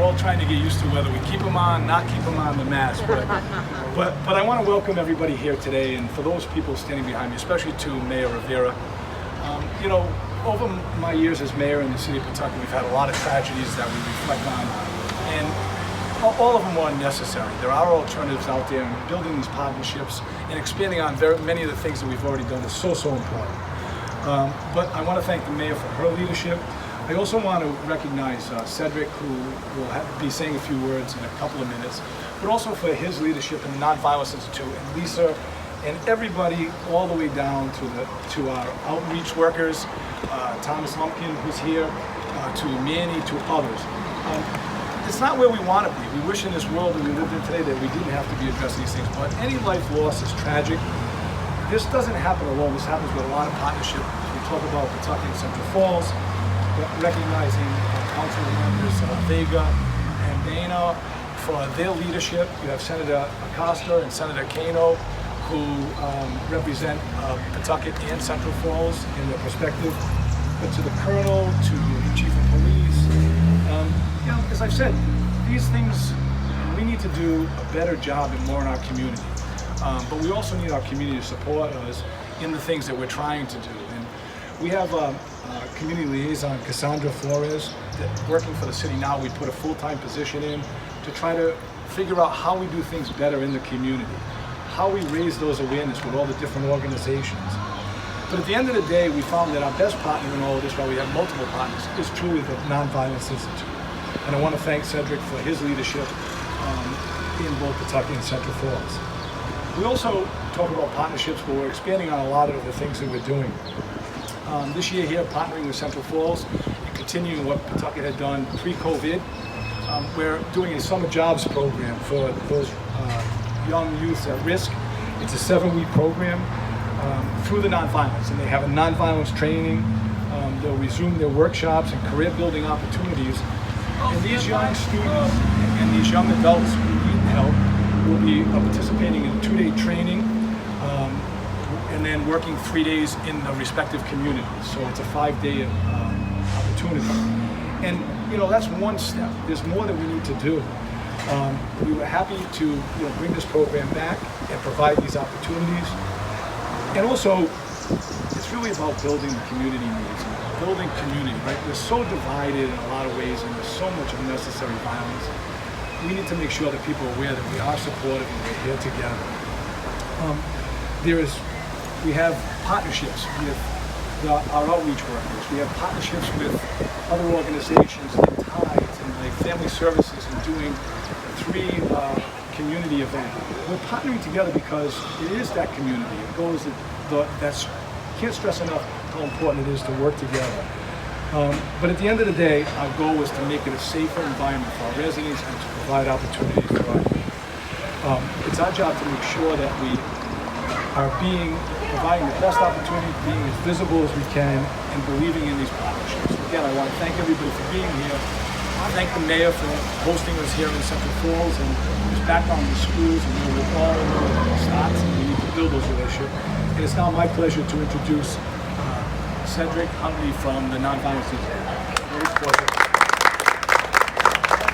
all trying to get used to whether we keep them on, not keep them on, the mask. But I want to welcome everybody here today, and for those people standing behind me, especially to Mayor Rivera. You know, over my years as mayor in the city of Pawtucket, we've had a lot of tragedies that we reflect on, and all of them are necessary. There are alternatives out there, and building these partnerships and expanding on many of the things that we've already done is so important. But I want to thank the mayor for her leadership. I also want to recognize Cedric, who will be saying a few words in a couple of minutes, but also for his leadership in the Nonviolence Institute, and Lisa, and everybody all the way down to our outreach workers, Thomas Lumpkin, who's here, to Manny, to others. It's not where we want to be. We wish in this world that we lived in today that we didn't have to be addressing these things, but any life loss is tragic. This doesn't happen alone. This happens with a lot of partnership. We talk about Pawtucket and Central Falls, recognizing council members Vega and Dana for their leadership. You have Senator Acosta and Senator Cano, who represent Pawtucket and Central Falls in their perspective. But to the Colonel, to the Chief of Police, you know, as I've said, these things, we need to do a better job and more in our community. But we also need our community to support us in the things that we're trying to do. And we have a community liaison, Cassandra Flores, that working for the city now. We put a full-time position in to try to figure out how we do things better in the community, how we raise those awareness with all the different organizations. But at the end of the day, we found that our best partner in all of this, while we have multiple partners, is truly the Nonviolence Institute. And I want to thank Cedric for his leadership in both Pawtucket and Central Falls. We also talk about partnerships, but we're expanding on a lot of the things that we're doing. This year here, partnering with Central Falls and continuing what Pawtucket had done pre-COVID, we're doing a summer jobs program for those young youths at risk. It's a 7-week program through the Nonviolence, and they have a nonviolence training. They'll resume their workshops and career building opportunities. And these young students and these young adults who need help will be participating in 2-day training and then working 3 days in the respective communities. So it's a 5-day opportunity. And you know, that's one step. There's more that we need to do. We were happy to bring this program back and provide these opportunities. And also, it's really about building the community needs, building community, right? We're so divided in a lot of ways, and there's so much unnecessary violence. We need to make sure that people are aware that we are supportive and we're here together. We have partnerships with our outreach workers. We have partnerships with other organizations like Tides and like Family Services, and doing 3 community events. We're partnering together because it is that community. It goes can't stress enough how important it is to work together. But at the end of the day, our goal is to make it a safer environment for our residents and to provide opportunities for our youth. It's our job to make sure that we are providing the best opportunity, being as visible as we can, and believing in these partnerships. Again, I want to thank everybody for being here. I thank the mayor for hosting us here in Central Falls and his background in schools, and we all know that it starts, and we need to build those relationships. And it's now my pleasure to introduce Cedric Huntley from the Nonviolence Institute.